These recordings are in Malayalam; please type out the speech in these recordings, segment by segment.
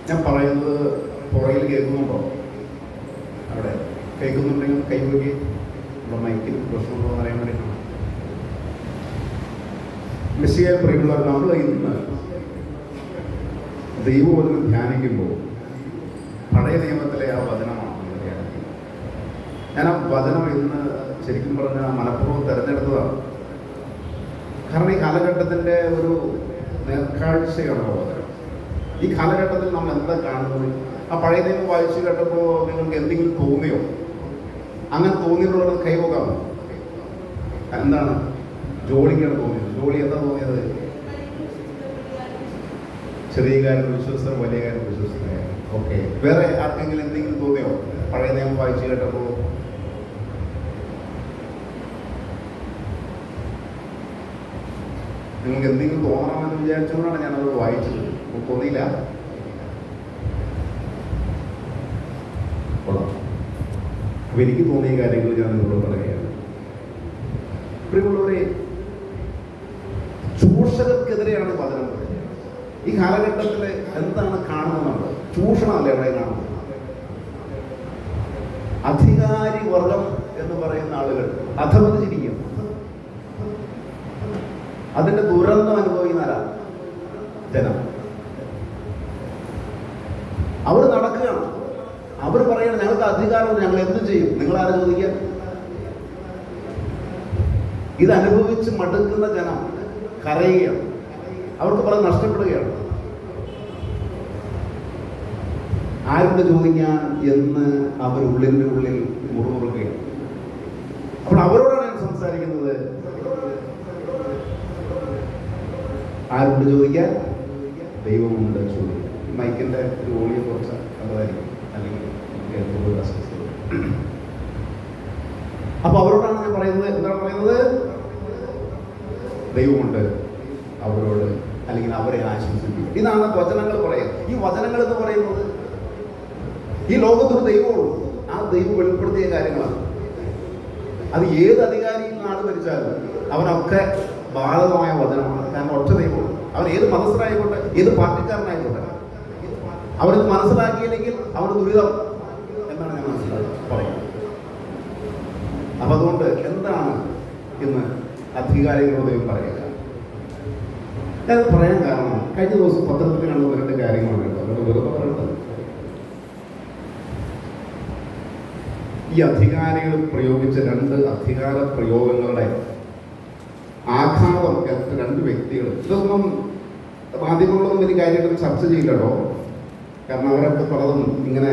ഞാൻ പറയുന്നത് പുറകിൽ കേൾക്കുന്നുണ്ടോ? അവിടെ കേൾക്കുന്നുണ്ടെങ്കിൽ കൈവയ്ക്ക് നമ്മുടെ മൈക്കിൽ പ്രശ്നമുണ്ടോ എന്ന് അറിയാൻ വേണ്ടിയിട്ടാണ്. മിശിഹായിൽ പ്രിയമുള്ളവർ, നമ്മൾ ഇന്ന് ദൈവവചനം ധ്യാനിക്കുമ്പോൾ പഴയ നിയമത്തിലെ ആ വചനമാണ് നമ്മൾ ധ്യാനിക്കുന്നത്. ഞാൻ ആ വചനം ഇന്ന് ശരിക്കും പറഞ്ഞാൽ മനഃപൂർവ്വം തിരഞ്ഞെടുത്തതാണ്. കാരണം ഈ കാലഘട്ടത്തിൻ്റെ ഒരു നേർക്കാഴ്ചയാണ് വചനം. ഈ കാലഘട്ടത്തിൽ നമ്മൾ എന്താ കാണുന്നത്? ആ പഴയ നിയമം വായിച്ചു കേട്ടപ്പോൾ നിങ്ങൾക്ക് എന്തെങ്കിലും തോന്നിയോ? അങ്ങനെ തോന്നിയിട്ടുള്ളത് കൈപോകാമോ? എന്താണ് ജോലിക്കാണ് തോന്നിയത്? ജോലി എന്താ തോന്നിയത്? ചെറിയ കാര്യം വിശ്വസ്തർ, വലിയ കാര്യം വിശ്വസ്തരായ. ഓക്കെ, വേറെ ആർക്കെങ്കിലും എന്തെങ്കിലും തോന്നിയോ പഴയ നിയമം വായിച്ചു കേട്ടപ്പോൾ? നിങ്ങൾക്ക് എന്തെങ്കിലും തോന്നണമെന്ന് വിചാരിച്ചുകൊണ്ടാണ് ഞാനത് വായിച്ചത്. തോന്നിയില്ല? അപ്പൊ എനിക്ക് തോന്നിയ കാര്യങ്ങൾ ഞാൻ നിങ്ങളോട് പറയുകയാണ്. പ്രിയമുള്ളവരെ, ചൂഷകർക്കെതിരെയാണ് വചനം പറയുന്നത്. ഈ കാലഘട്ടത്തിൽ എന്താണ് കാണുന്നത്? ചൂഷണമല്ലേ അവിടെ കാണുന്നത്? അധികാരി വർഗം എന്ന് പറയുന്ന ആളുകൾ അധപതിച്ചിരിക്കും. അതിന്റെ ദുരന്തം അനുഭവിക്കുന്ന ആരാ? ജനം. അവർ നടക്കുകയാണ്. അവർ പറയണം ഞങ്ങൾക്ക് അധികാരം, ഞങ്ങൾ എന്ത് ചെയ്യും? നിങ്ങളാരെ ചോദിക്കാൻ? ഇത് അനുഭവിച്ച് മടുക്കുന്ന ജനം കരയുകയാണ്. അവർക്ക് പല നഷ്ടപ്പെടുകയാണ്. ആരോട് ചോദിക്കാൻ എന്ന് അവർ ഉള്ളിൻ്റെ ഉള്ളിൽ മുറുമുറുക്കുകയാണ്. അപ്പോൾ അവരോടാണ് ഞാൻ സംസാരിക്കുന്നത്. ആരോട് ചോദിക്കാൻ? ദൈവമുണ്ട് ചോദിക്കാൻ. മൈക്കിൻ്റെ ഒരു ഓളിയെ കുറച്ച് അതായിരിക്കും, അല്ലെങ്കിൽ അപ്പൊ അവരോടാണ് ഞാൻ പറയുന്നത്. എന്താണ് പറയുന്നത്? ദൈവമുണ്ട് അവരോട്, അല്ലെങ്കിൽ അവരെ ആശംസിക്കുക. ഇതാണ് വചനങ്ങൾ പറയുന്നത്. ഈ വചനങ്ങൾ എന്ന് പറയുന്നത് ഈ ലോകത്തൊരു ദൈവമുള്ളൂ. ആ ദൈവം വെളിപ്പെടുത്തിയ കാര്യങ്ങളാണ്. അത് ഏത് അധികാരിയിൽ നാട് ഭരിച്ചാലും അവനൊക്കെ ബാധകമായ വചനമാണ്. കാരണം ഒറ്റ ദൈവമുള്ളൂ. അവൻ ഏത് മതസ്ഥനായിക്കോട്ടെ, ഏത് പാർട്ടിക്കാരനായിക്കോട്ടെ, അവരിത് മനസ്സിലാക്കിയില്ലെങ്കിൽ അവന് ദുരിതം എന്നാണ് ഞാൻ പറയുന്നത്. അപ്പൊ അതുകൊണ്ട് എന്താണ് ഇന്ന് അധികാരികളോട് ദൈവം പറയുക? ഞാനത് പറയാൻ കാരണം കഴിഞ്ഞ ദിവസം പത്രത്തിൽ കണ്ട രണ്ട് കാര്യങ്ങളാണ് കേട്ടോ. അതുകൊണ്ട് വെറുതെ പറയുന്നത്, ഈ അധികാരികൾ പ്രയോഗിച്ച രണ്ട് അധികാര പ്രയോഗങ്ങളുടെ ആഘാതം രണ്ട് വ്യക്തികൾ. ഇതൊന്നും മാധ്യമങ്ങളൊന്നും വലിയ കാര്യമായിട്ട് ചർച്ച ചെയ്യില്ലട്ടോ. കാരണം അവരൊക്കെ പലതും ഇങ്ങനെ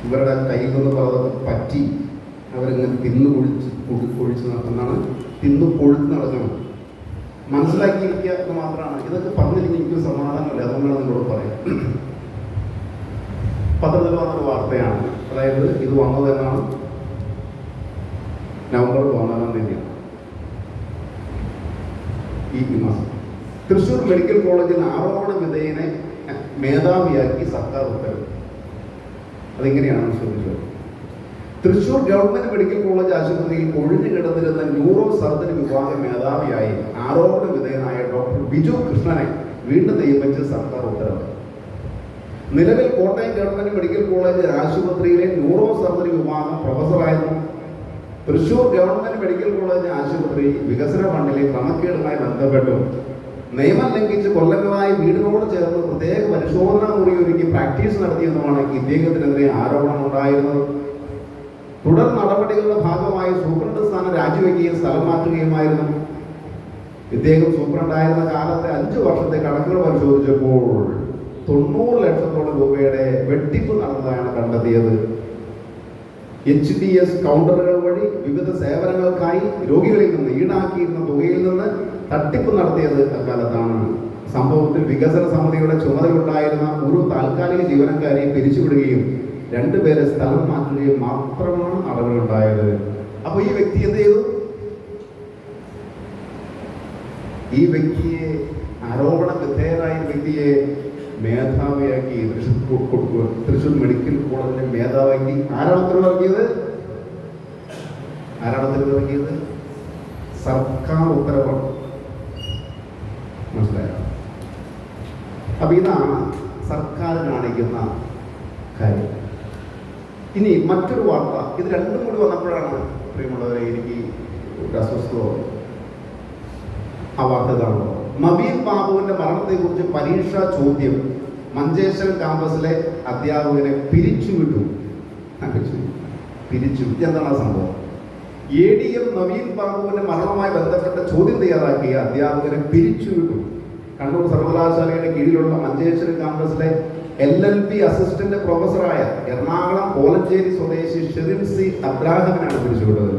ഇവരുടെ കയ്യിൽ നിന്ന് പലതൊക്കെ പറ്റി അവരിങ്ങനെ കൊഴിച്ച് നടത്തുന്നതാണ്. കൊഴുത്ത് നടക്കണം. മനസ്സിലാക്കിയിരിക്കുക എന്ന് മാത്രമാണ്. ഇതൊക്കെ പറഞ്ഞില്ലെങ്കിൽ എനിക്ക് സമാധാനമില്ല. അതുകൊണ്ടാണ് നിങ്ങളോട് പറയാം. പത്രത്തിൽ വന്നൊരു വാർത്തയാണ്. അതായത് ഇത് വന്നത് എന്നാണ് നവംബർ 14 തീയതിയാണ് ഈ മാസം. തൃശ്ശൂർ മെഡിക്കൽ കോളേജിൽ ആരോപണ വിധേയനെ മേധാവിയാക്കി സർക്കാർ ഉത്തരവ്. അതെങ്ങനെയാണെന്ന് ചോദിച്ചത്. തൃശ്ശൂർ ഗവൺമെന്റ് മെഡിക്കൽ കോളേജ് ആശുപത്രിയിൽ ഒഴിഞ്ഞു കിടന്നിരുന്ന ന്യൂറോ സർജറി വിഭാഗം മേധാവിയായി ആരോപണ വിധേയനായ ഡോക്ടർ ബിജു കൃഷ്ണനെ വീണ്ടും നിയമിച്ച് സർക്കാർ ഉത്തരവ്. നിലവിൽ കോട്ടയം ഗവൺമെന്റ് മെഡിക്കൽ കോളേജ് ആശുപത്രിയിലെ ന്യൂറോ സർജറി വിഭാഗം പ്രൊഫസറായിരുന്നു. തൃശ്ശൂർ ഗവൺമെന്റ് മെഡിക്കൽ കോളേജ് ആശുപത്രി വികസന ഫണ്ടിലെ ക്രമക്കേടുമായി ബന്ധപ്പെട്ടു നിയമം ലംഘിച്ച് കൊല്ലങ്ങളായി വീടിനോട് ചേർന്ന് പ്രത്യേക പരിശോധനാ മുറി ഒരുക്കി പ്രാക്ടീസ് നടത്തിയെന്നുമാണ് ഇദ്ദേഹത്തിനെതിരെ ആരോപണമുണ്ടായിരുന്നത്. തുടർ നടപടികളുടെ ഭാഗമായി സൂപ്രണ്ട് സ്ഥാനം രാജിവെക്കുകയും സ്ഥലം മാറ്റുകയുമായിരുന്നു. ഇദ്ദേഹം സൂപ്രണ്ടായിരുന്ന കാലത്തെ 5 വർഷത്തെ കണക്കുകൾ പരിശോധിച്ചപ്പോൾ 90 ലക്ഷത്തോളം രൂപയുടെ വെട്ടിപ്പ് നടന്നതാണ് കണ്ടെത്തിയത്. HDS കൗണ്ടറുകൾ വഴി വിവിധ സേവനങ്ങൾക്കായി രോഗികളിൽ നിന്ന് ഈടാക്കിയിരുന്ന തുകയിൽ നിന്ന് തട്ടിപ്പ് നടത്തിയത് അക്കാലത്താണ്. സംഭവത്തിൽ വികസന സമിതിയുടെ ചുമതലയുണ്ടായിരുന്ന ഒരു താൽക്കാലിക ജീവനക്കാരെ പിരിച്ചുവിടുകയും 2 പേരെ സ്ഥലം മാറ്റുകയും മാത്രമാണ് അളവിലുണ്ടായത്. അപ്പൊ ഈ വ്യക്തി എന്ത് ചെയ്തു? ഈ വ്യക്തിയെ, ആരോപണ വിധേയനായ വ്യക്തിയെ മേധാവിയാക്കി തൃശ്ശൂർ മെഡിക്കൽ കോളേജിലെ മേധാവിയാക്കി ആരാണ് ഉത്തരവിറക്കിയത്? സർക്കാർ ഉത്തരവാണ്. മനസ്സിലായോ? അപ്പൊ ഇതാണ് സർക്കാർ കാണിക്കുന്ന കാര്യം. ഇനി മറ്റൊരു വാർത്ത, ഇത് രണ്ടും കൂടി വന്നപ്പോഴാണ് പ്രിയമുള്ളവരെ എനിക്ക് ഒരു അസ്വസ്ഥത. ആ വാർത്ത ഇതാണല്ലോ, നവീൻ ബാബുവിന്റെ മരണത്തെക്കുറിച്ച് പരീക്ഷാ ചോദ്യം, മഞ്ചേശ്വരം ക്യാമ്പസിലെ അധ്യാപകനെ പിരിച്ചുവിട്ടു. എന്താണ് ആ സംഭവം? ADM നവീൻ ബാബുവിന്റെ മരണവുമായി ബന്ധപ്പെട്ട ചോദ്യം തയ്യാറാക്കിയ അധ്യാപകനെ പിരിച്ചുവിട്ടു. കണ്ണൂർ സർവകലാശാലയുടെ കീഴിലുള്ള മഞ്ചേശ്വരം ക്യാമ്പസിലെ LLB അസിസ്റ്റന്റ് പ്രൊഫസറായ എറണാകുളം കോലഞ്ചേരി സ്വദേശി ഷെറിൻ സി അബ്രാഹമിനാണ് പിരിച്ചുവിട്ടത്.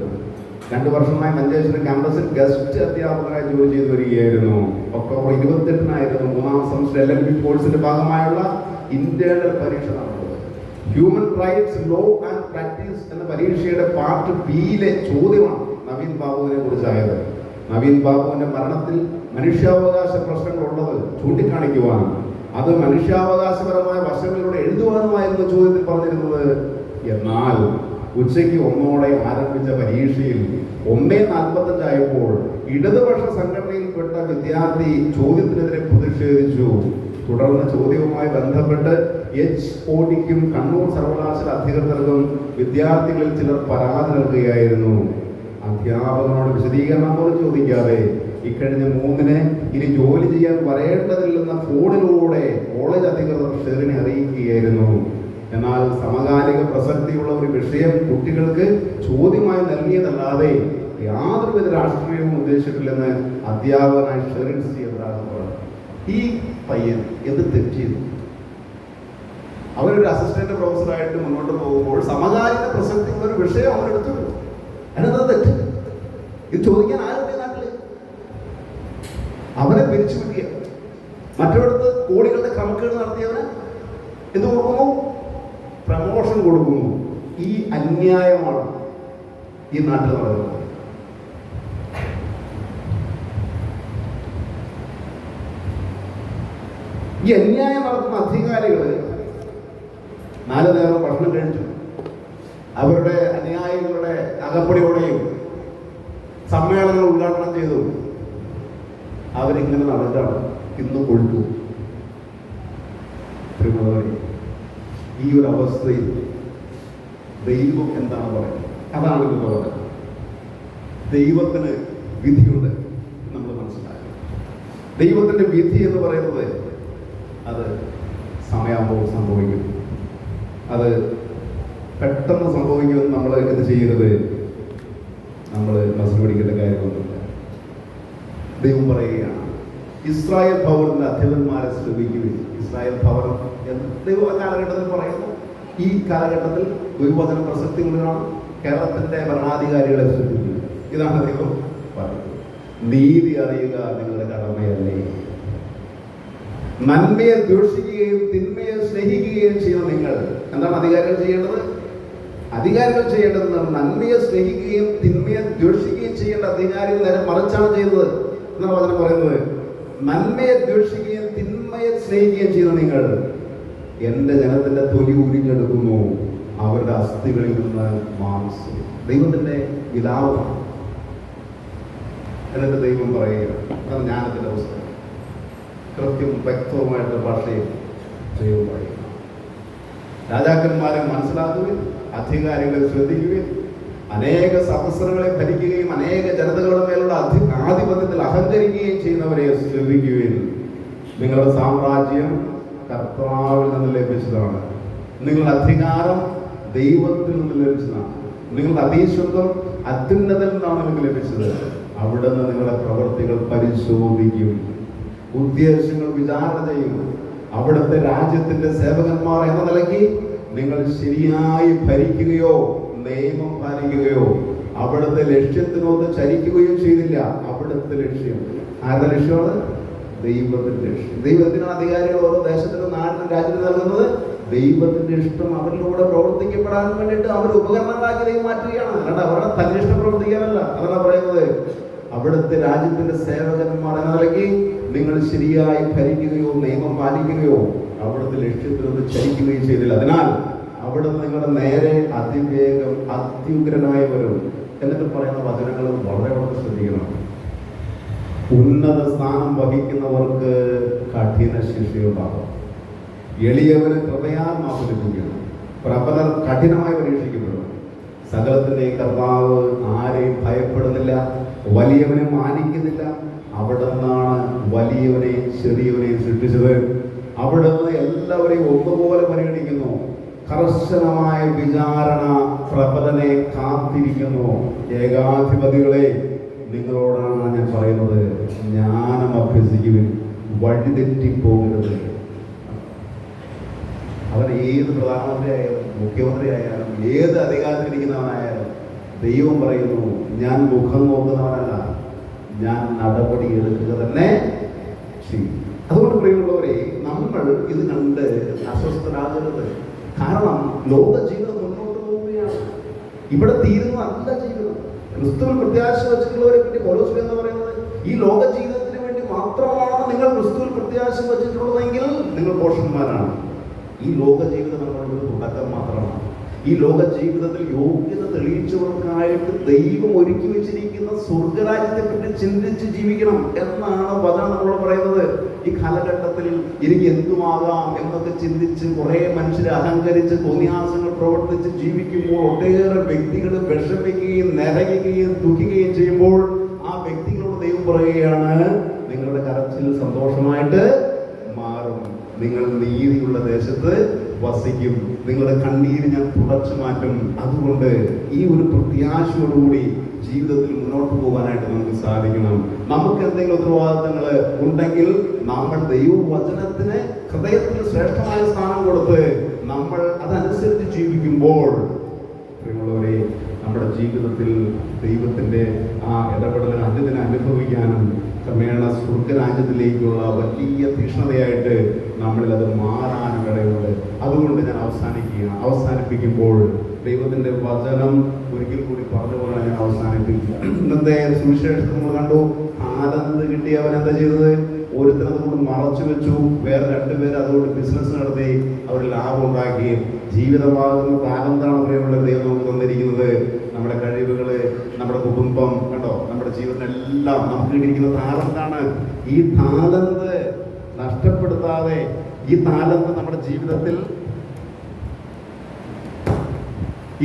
2 വർഷമായി മഞ്ചേശ്വരം ക്യാമ്പസിൽ ഗസ്റ്റ് അധ്യാപകരായി ജോലി ചെയ്തു വരികയായിരുന്നു. ഒക്ടോബർ 28-നായിരുന്നു 3ാം സെമസ്റ്റർ LLB കോഴ്സിന്റെ ഭാഗമായുള്ള ഇന്റേണൽ പരീക്ഷ നടന്നത്. Human rights law and practice എന്ന പരീക്ഷയുടെ പാർട്ട് ബിയിലെ ചോദ്യമാണ് നവീൻ ബാബുവിനെ കുറിച്ചായത്. നവീൻ ബാബുവിന്റെ മരണത്തിൽ മനുഷ്യാവകാശ പ്രശ്നങ്ങളുള്ളത് ചൂണ്ടിക്കാണിക്കുവാനും അത് മനുഷ്യാവകാശപരമായ വശങ്ങളിലൂടെ എഴുതുവാനുമായിരുന്നു ചോദ്യത്തിൽ പറഞ്ഞിരുന്നത്. എന്നാൽ ഉച്ചയ്ക്ക് 1-ഓടെ ആരംഭിച്ച പരീക്ഷയിൽ 1:45 ആയപ്പോൾ ഇടതുപക്ഷ സംഘടനയിൽപ്പെട്ട വിദ്യാർത്ഥി ചോദ്യത്തിനെതിരെ പ്രതിഷേധിച്ചു. തുടർന്ന് ചോദ്യവുമായി ബന്ധപ്പെട്ട് HODക്കും കണ്ണൂർ സർവകലാശാല അധികൃതർക്കും വിദ്യാർത്ഥികളിൽ ചിലർ പരാതി നൽകുകയായിരുന്നു. അധ്യാപകനോട് വിശദീകരണം പോലും ചോദിക്കാതെ ഇക്കഴിഞ്ഞ 3-ന് ഇനി ജോലി ചെയ്യാൻ വരേണ്ടതില്ലെന്ന ഫോണിലൂടെ കോളേജ് അധികൃതർ ഷെറിനെ അറിയിക്കുകയായിരുന്നു. എന്നാൽ സമകാലിക പ്രസക്തിയുള്ള ഒരു വിഷയം കുട്ടികൾക്ക് ചോദ്യമായി നൽകിയതല്ലാതെ യാതൊരുവിധ രാഷ്ട്രീയവും ഉദ്ദേശിച്ചിട്ടില്ലെന്ന് അധ്യാപകനായ ഷെറിൻ സി അബ്രാഹം പറഞ്ഞു. ഈ പയ്യൻ എന്ത് തെറ്റ് ചെയ്തു? അവരൊരു അസിസ്റ്റന്റ് പ്രൊഫസറായിട്ട് മുന്നോട്ട് പോകുമ്പോൾ സമകാലിക പ്രസക്തിയുള്ള ഒരു വിഷയം അവരെടുത്തു. അതിനെന്താ തെറ്റ്? ഇത് ചോദിക്കാൻ ആരുടെ നാട്ടില്? അവരെ പിരിച്ചു വിട്ടിയ മറ്റൊരിടത്ത് കോടികളുടെ ക്രമക്കേട് നടത്തിയവന് എന്ത് കൊടുക്കുന്നു? പ്രമോഷൻ കൊടുക്കുന്നു. ഈ അന്യായമാണ് ഈ നാട്ടിൽ നടക്കുന്നത്. ഈ അന്യായം നടത്തുന്ന അധികാരികൾ 4 നേരം ഭക്ഷണം കഴിച്ചു അവരുടെ അനുയായികളുടെ അകപ്പടിയോടെയും സമ്മേളനങ്ങൾ ഉദ്ഘാടനം ചെയ്തു. അവരിങ്ങനെ നടക്കാണ്. ഇന്ന് കൊഴുത്തു. ഈ ഒരു അവസ്ഥയിൽ ദൈവം എന്താണ് പറയുന്നത്? അതാണ് ഇത് പറയുന്നത്. ദൈവത്തിന് വിധിയുണ്ട്, നമ്മൾ മനസ്സിലാക്കി. ദൈവത്തിന്റെ വിധി എന്ന് പറയുന്നത് അത് സമയാകുമ്പോൾ സംഭവിക്കും. അത് പെട്ടെന്ന് സംഭവിക്കുമെന്ന് നമ്മൾ എന്ത് ചെയ്യരുത്, നമ്മൾ മനസ്സിൽ പിടിക്കേണ്ട കാര്യമൊന്നുമില്ല. ദൈവം പറയുകയാണ്, ഇസ്രായേൽ ഭവനത്തിന്റെ അധിപന്മാരെ ശ്രമിക്കുകയും. ഇസ്രായേൽ ഭവനം എന്ന് ദൈവ കാലഘട്ടത്തിൽ പറയുന്നു. ഈ കാലഘട്ടത്തിൽ ദൈവവചന പ്രസക്തികളാണ് കേരളത്തിന്റെ ഭരണാധികാരികളെ ശ്രദ്ധിക്കുക. ഇതാണ് ദൈവം പറയുന്നത്. നീതി അറിയുക നിങ്ങളുടെ കടമയല്ലേ? നന്മയെ ദ്വേഷിക്കുകയും തിന്മയെ സ്നേഹിക്കുകയും ചെയ്യുന്ന നിങ്ങൾ. എന്താണ് അധികാരികൾ ചെയ്യേണ്ടത്? അധികാരികൾ ചെയ്യേണ്ടത് നന്മയെ സ്നേഹിക്കുകയും തിന്മയെ ദ്വേഷിക്കുകയും ചെയ്യേണ്ട അധികാരികൾ നേരെ മറിച്ചാണ് ചെയ്യുന്നത് എന്നാണ് വചനം പറയുന്നത്. നന്മയെ ദ്വേഷിക്കുകയും തിന്മയെ സ്നേഹിക്കുകയും ചെയ്യുന്ന നിങ്ങൾ എൻ്റെ ജനത്തിന്റെ തൊലി ഉരിഞ്ഞെടുക്കുന്നു, അവരുടെ അസ്ഥികളിൽ നിന്ന് മാംസം. ദൈവത്തിന്റെ വിലാപമാണ്. എന്നിട്ട് ദൈവം പറയുക, അതാണ് ജ്ഞാനത്തിന്റെ പുസ്തകം. കൃത്യം വ്യക്തവുമായിട്ടുള്ള ഭാഷയിൽ ദൈവം പറയുക, രാജാക്കന്മാരെ മനസ്സിലാക്കുകയും അധികാരികളെ ശ്രദ്ധിക്കുകയും അനേക സഹസ്രങ്ങളെ ഭരിക്കുകയും അനേക ജനതകളുടെ മേലുള്ള ആധിപത്യത്തിൽ അഹങ്കരിക്കുകയും ചെയ്യുന്നവരെ ശ്രദ്ധിക്കുകയും നിങ്ങളുടെ സാമ്രാജ്യം കർത്താവിൽ നിന്ന് ലഭിച്ചതാണ്. നിങ്ങളുടെ അധികാരം ദൈവത്തിൽ നിന്ന് ലഭിച്ചതാണ്. നിങ്ങളുടെ അധീശത്വം അത്യുന്നതൽ നിന്നാണ് നിങ്ങൾക്ക് ലഭിച്ചത്. അവിടെ നിന്ന് നിങ്ങളുടെ പ്രവൃത്തികൾ പരിശോധിക്കും, ഉദ്ദേശങ്ങൾ വിചാരണ ചെയ്യും. അവിടുത്തെ രാജ്യത്തിന്റെ സേവകന്മാർ എന്ന നിലയ്ക്ക് നിങ്ങൾ ശരിയായി ഭരിക്കുകയോ നിയമം പാലിക്കുകയോ അവിടുത്തെ ലക്ഷ്യത്തിനൊന്ന് ചരിക്കുകയോ ചെയ്തില്ല. അവിടുത്തെ ലക്ഷ്യം ആരുടെ ലക്ഷ്യമാണ്? ദൈവത്തിന്റെ ലക്ഷ്യം. ദൈവത്തിനാണ് അധികാരികൾ ഓരോ ദേശത്തിനും നാടിനും രാജ്യത്തിന് നൽകുന്നത്. ദൈവത്തിന്റെ ഇഷ്ടം അവരിലൂടെ പ്രവർത്തിക്കപ്പെടാൻ വേണ്ടിയിട്ട് അവർ ഉപകരണങ്ങളാക്കി ദൈവം മാറ്റുകയാണ്. അല്ലാണ്ട് അവരുടെ തന്നിഷ്ടം പ്രവർത്തിക്കാനല്ല. അതാണ് പറയുന്നത്, അവിടുത്തെ രാജ്യത്തിന്റെ സേവകന്മാർ എന്ന നിലയ്ക്ക് നിങ്ങൾ ശരിയായി ഭരിക്കുകയോ നിയമം പാലിക്കുകയോ അവിടുത്തെ ലക്ഷ്യത്തിനൊന്ന് ചരിക്കുകയും ചെയ്തില്ല. അതിനാൽ അവിടുന്ന് നിങ്ങളുടെ നേരെ അതിവേഗം അത്യുഗ്രനായി വരും. എന്നിട്ട് പറയുന്ന വചനങ്ങൾ വളരെ വളരെ ശ്രദ്ധിക്കണം. ഉന്നത സ്ഥാനം വഹിക്കുന്നവർക്ക് കഠിന ശിക്ഷയുണ്ടാകും. എളിയവന് കൃപയാൽ മാപ്പ് ലഭിക്കുകയാണ്. പ്രബലർ കഠിനമായി പരീക്ഷിക്കപ്പെടും. സകലത്തിൻ്റെയും കർത്താവ് ആരെയും ഭയപ്പെടുന്നില്ല, വലിയവനെ മാനിക്കുന്നില്ല. അവിടെ നിന്നാണ് വലിയവനെയും ചെറിയവനെയും സൃഷ്ടിച്ചത്. അവിടെ നിന്ന് എല്ലാവരെയും ഒന്നുപോലെ പരിഗണിക്കുന്നു. കർശനമായ വിചാരണ പ്രബലനെ കാത്തിരിക്കുന്നു. ഏകാധിപതികളെ, നിങ്ങളോടാണ് ഞാൻ പറയുന്നത്, ജ്ഞാനം അഭ്യസിക്കുവിൻ, വഴിതെറ്റിപ്പോകരുത്. അവൻ ഏത് പ്രധാനമന്ത്രി ആയാലും മുഖ്യമന്ത്രി ആയാലും ഏത് അധികാരത്തിലിരിക്കുന്നവനായാലും ദൈവം പറയുന്നു, ഞാൻ മുഖം നോക്കുന്നവനല്ല, ഞാൻ നടപടി എടുക്കുക തന്നെ ചെയ്യും. അതുകൊണ്ട് പ്രിയമുള്ളവരെ, നമ്മൾ ഇത് കണ്ട് അസ്വസ്ഥരാകരുത്. കാരണം ലോക ജീവിതം മുന്നോട്ട് പോവുകയാണ്. ഇവിടെ തീരുന്നതല്ല ജീവിതം. ക്രിസ്തുവിൽ പ്രത്യാശ വച്ചിട്ടുള്ളവരെ പറ്റി പൗലോസ് എന്ന് പറയുന്നത്, ഈ ലോക ജീവിതത്തിന് വേണ്ടി മാത്രമാണ് നിങ്ങൾ ക്രിസ്തുവിൽ പ്രത്യാശ വച്ചിട്ടുള്ളതെങ്കിൽ നിങ്ങൾ പോഷന്മാരാണ്. ഈ ലോക ജീവിതം നമ്മളുടെ തുടക്കം മാത്രമാണ്. ഈ ലോക ജീവിതത്തിൽ യോഗ്യത തെളിയിച്ചവർക്കായിട്ട് ദൈവം ഒരുക്കി വെച്ചിരിക്കുന്ന സ്വർഗരാജ്യത്തെ പറ്റി ചിന്തിച്ച് ജീവിക്കണം എന്നാണ് വചനം നമ്മളോട് പറയുന്നത്. ഈ കാലഘട്ടത്തിൽ എനിക്ക് എന്തുമാകാം എന്നൊക്കെ ചിന്തിച്ച് കുറെ മനുഷ്യരെ അഹങ്കരിച്ച് തോന്നിയാസങ്ങൾ പ്രവർത്തിച്ച് ജീവിക്കുമ്പോൾ ഒട്ടേറെ വ്യക്തികൾ വിഷമിക്കുകയും നരയുകയും ദുഃഖിക്കുകയും ചെയ്യുമ്പോൾ ആ വ്യക്തികളോട് ദൈവം പറയുകയാണ്, നിങ്ങളുടെ കരച്ചിൽ സന്തോഷമായിട്ട് മാറും, നിങ്ങൾ നീതിയുള്ള ദേശത്ത് വസിക്കും, നിങ്ങളുടെ കണ്ണീര് ഞാൻ തുടച്ചു മാറ്റും. അതുകൊണ്ട് ഈ ഒരു പ്രത്യാശയോടുകൂടി ജീവിതത്തിൽ മുന്നോട്ട് പോകാനായിട്ട് നമുക്ക് സാധിക്കണം. നമുക്ക് എന്തെങ്കിലും ഉത്തരവാദിത്തങ്ങൾ ഉണ്ടെങ്കിൽ നമ്മൾ ദൈവവചനത്തിന് ഹൃദയത്തിന് ശ്രേഷ്ഠമായ സ്ഥാനം കൊടുത്ത് നമ്മൾ അതനുസരിച്ച് ജീവിക്കുമ്പോൾ പ്രിയമുള്ളവരെ, നമ്മുടെ ജീവിതത്തിൽ ദൈവത്തിൻ്റെ ആ ഇടപെടൽ അന്യതിനെ അനുഭവിക്കാനും ക്രമേണ സ്വർഗരാജ്യത്തിലേക്കുള്ള വലിയ തീക്ഷ്ണതയായിട്ട് നമ്മളിൽ അത് മാറാനും ഇടയുണ്ട്. അതുകൊണ്ട് ഞാൻ അവസാനിപ്പിക്കുമ്പോൾ ദൈവത്തിൻ്റെ വചനം ഒരിക്കൽ കൂടി പറഞ്ഞുകൊണ്ടാണ് ഞാൻ അവസാനിപ്പിക്കുക. ഇന്നത്തെ സുവിശേഷത്തിൽ നമ്മൾ കണ്ടു, ആനന്ദ് കിട്ടിയവൻ എന്താ ചെയ്തത്? ഒരുത്തൻ അതുകൊണ്ട് മറച്ചു വെച്ചു, വേറെ രണ്ടുപേർ അതുകൊണ്ട് ബിസിനസ് നടത്തി, അവർ ലാഭം ഉണ്ടാക്കി. ജീവിതമാകുന്ന താലന്താണ് പ്രിയമുള്ള ദൈവം നമുക്ക് തന്നിരിക്കുന്നത്. നമ്മുടെ കഴിവുകള്, നമ്മുടെ കുടുംബം, കണ്ടോ, നമ്മുടെ ജീവിതത്തിനെല്ലാം നമുക്ക് കിട്ടിയിരിക്കുന്ന താലന്താണ്. ഈ താലന്ത് നഷ്ടപ്പെടുത്താതെ, ഈ താലന്ത് നമ്മുടെ ജീവിതത്തിൽ,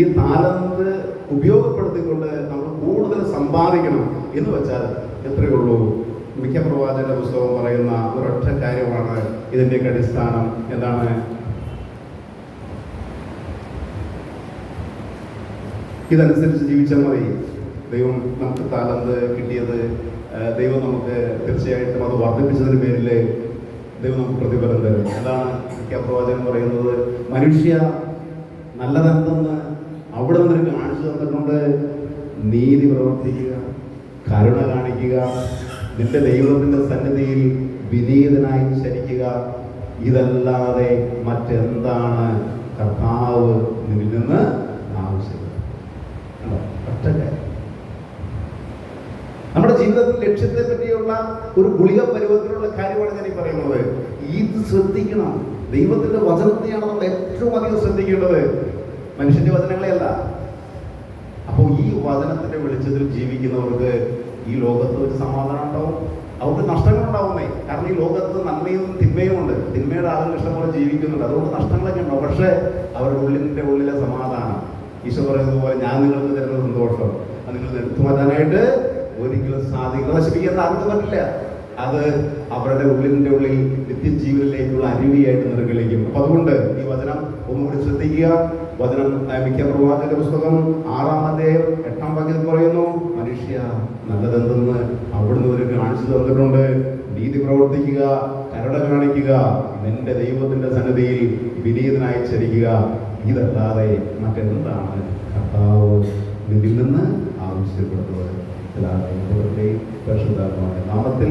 ഈ താലന്ത് ഉപയോഗപ്പെടുത്തിക്കൊണ്ട് നമ്മൾ കൂടുതൽ സമ്പാദിക്കണം എന്ന് വെച്ചാൽ എത്രയേ ഉള്ളൂ. മിക്ക പ്രവാചകന്റെ പുസ്തകം പറയുന്ന ഒരൊറ്റ കാര്യമാണ് ഇതിൻ്റെയൊക്കെ അടിസ്ഥാനം. എന്താണ്? ഇതനുസരിച്ച് ജീവിച്ചാൽ മതി. ദൈവം നമുക്ക് താലന്ത് കിട്ടിയത്, ദൈവം നമുക്ക് തീർച്ചയായിട്ടും അത് വർദ്ധിപ്പിച്ചതിന് പേരിൽ ദൈവം നമുക്ക് പ്രതിഫലം തരും. എന്താണ് മിക്ക പ്രവാചകൻ പറയുന്നത്? മനുഷ്യ നല്ലതെന്തെന്ന് അവിടെ നിന്ന് കാണിച്ചു തന്നിട്ടുണ്ട്. നീതി പ്രവർത്തിക്കുക, കരുണ കാണിക്കുക, നിന്റെ ദൈവത്തിൻ്റെ സന്നിധിയിൽ വിനീതനായി ചരിക്കുക. ഇതല്ലാതെ മറ്റെന്താണ് കർത്താവ് നിന്നിൽ നിന്ന് ആവശ്യപ്പെടുന്നത്? ഒറ്റ കാര്യം. നമ്മുടെ ജീവിതത്തിൽ ലക്ഷ്യത്തെ പറ്റിയുള്ള ഒരു ഗുളിക പരുവത്തിലുള്ള കാര്യമാണ് ഞാൻ ഈ പറയുന്നത്. ഇത് ശ്രദ്ധിക്കണം. ദൈവത്തിന്റെ വചനത്തെയാണ് നമ്മൾ ഏറ്റവും അധികം ശ്രദ്ധിക്കേണ്ടത്, മനുഷ്യന്റെ വചനങ്ങളെയല്ല. അപ്പോൾ ഈ വചനത്തിന്റെ വെളിച്ചത്തിൽ ജീവിക്കുന്നവർക്ക് ഈ ലോകത്ത് ഒരു സമാധാനം ഉണ്ടാവും. അവർക്ക് നഷ്ടങ്ങളുണ്ടാവുന്നേ. കാരണം ഈ ലോകത്ത് നന്മയും തിന്മയും ഉണ്ട്. തിന്മയുടെ ആളുകൾ ഇഷ്ടംപോലെ ജീവിക്കുന്നുണ്ട്, അതുകൊണ്ട് നഷ്ടങ്ങളൊക്കെ ഉണ്ടാവും. പക്ഷേ അവരുടെ ഉള്ളിലെ സമാധാനം, ഈശോ പറയുന്നത് പോലെ, ഞാൻ നിങ്ങൾക്ക് തരുന്ന സന്തോഷം അത് നിങ്ങൾ എടുത്തു മാറ്റാനായിട്ട് ഒരിക്കലും സാധിക്കില്ല. നശിപ്പിക്കാൻ ആർക്കും പറ്റില്ല. അത് അവരുടെ ഉള്ളിൽ നിത്യജീവനിലേക്കുള്ള അരുവിയായിട്ട് നിർഗളിക്കും. അപ്പൊ അതുകൊണ്ട് ഈ വചനം ഒന്നുകൂടി ശ്രദ്ധിക്കുക. വചനം മിക്ക പ്രവാചകന്റെ പുസ്തകം 6-ാം അധ്യായം 8-ാം വാക്യത്തിൽ പറയുന്നു, മനുഷ്യ നല്ലതെന്തെന്ന് അവിടുന്ന് നിനക്ക് കാണിച്ചു തന്നിട്ടുണ്ട്. നീതി പ്രവർത്തിക്കുക, കരുണ കാണിക്കുക, നിന്റെ ദൈവത്തിന്റെ സന്നിധിയിൽ വിനീതനായി ചരിക്കുക. ഇതല്ലാതെ മറ്റെന്താണ് കർത്താവ് നിന്നിൽ നിന്ന് ആവശ്യപ്പെടുന്നത്? പരിശുദ്ധാത്മാവിന്റെ നാമത്തിൽ